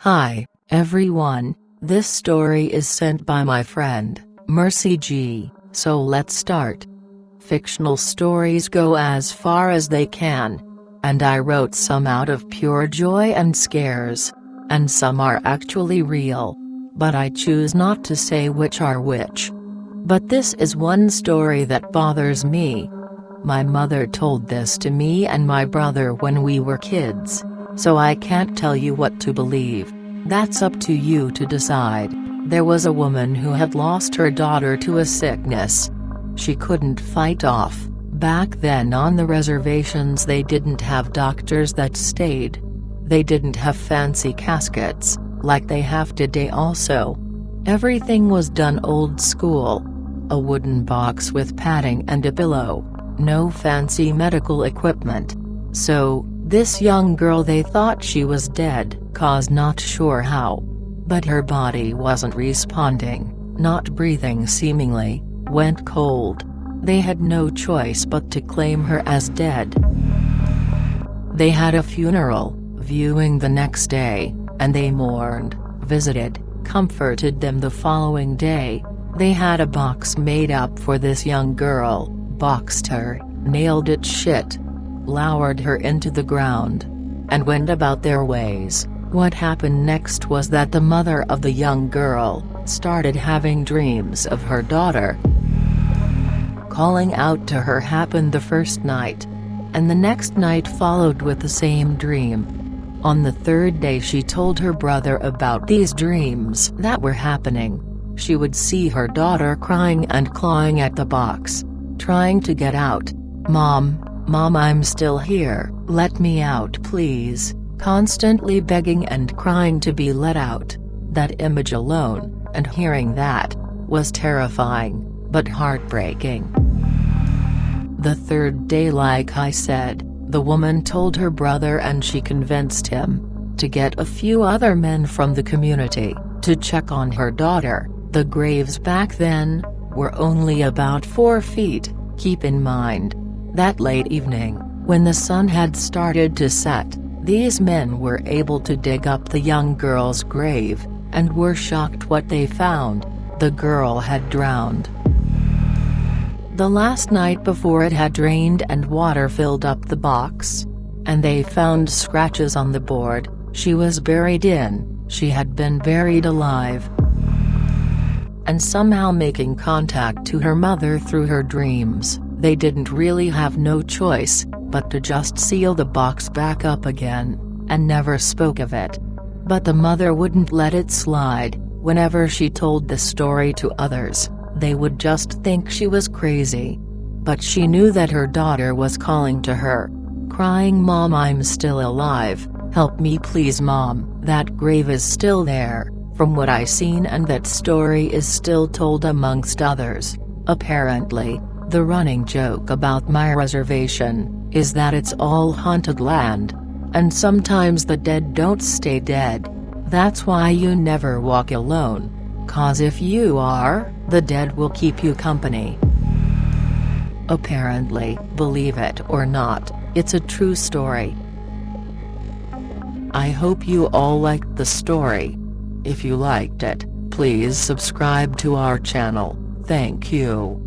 Hi, everyone, this story is sent by my friend, Mercy G, so let's start. Fictional stories go as far as they can. And I wrote some out of pure joy and scares. And some are actually real. But I choose not to say which are which. But this is one story that bothers me. My mother told this to me and my brother when we were kids. So I can't tell you what to believe. That's up to you to decide. There was a woman who had lost her daughter to a sickness she couldn't fight off. Back then on the reservations they didn't have doctors that stayed. They didn't have fancy caskets, like they have today also. Everything was done old school. A wooden box with padding and a pillow. No fancy medical equipment. So, this young girl, they thought she was dead, 'cause not sure how. But her body wasn't responding, not breathing seemingly, went cold. They had no choice but to claim her as dead. They had a funeral, viewing the next day, and they mourned, visited, comforted them the following day. They had a box made up for this young girl, boxed her, nailed it shut, lowered her into the ground, and went about their ways. What happened next was that the mother of the young girl started having dreams of her daughter. Calling out to her happened the first night. And the next night followed with the same dream. On the third day she told her brother about these dreams that were happening. She would see her daughter crying and clawing at the box, trying to get out. "Mom, Mom, I'm still here, let me out please," constantly begging and crying to be let out. That image alone, and hearing that, was terrifying, but heartbreaking. The third day, like I said, the woman told her brother and she convinced him to get a few other men from the community to check on her daughter. The graves back then were only about 4 feet. Keep in mind that late evening, when the sun had started to set, these men were able to dig up the young girl's grave, and were shocked what they found. The girl had drowned. The last night before it had rained and water filled up the box. And they found scratches on the board. She was buried in, she had been buried alive. And somehow making contact to her mother through her dreams, they didn't really have no choice, but to just seal the box back up again, and never spoke of it. But the mother wouldn't let it slide. Whenever she told the story to others, they would just think she was crazy. But she knew that her daughter was calling to her, crying, "Mom, I'm still alive, help me please Mom." That grave is still there, from what I seen, and that story is still told amongst others. Apparently, the running joke about my reservation is that it's all haunted land. And sometimes the dead don't stay dead. That's why you never walk alone. 'Cause if you are, the dead will keep you company. Apparently, believe it or not, it's a true story. I hope you all liked the story. If you liked it, please subscribe to our channel. Thank you.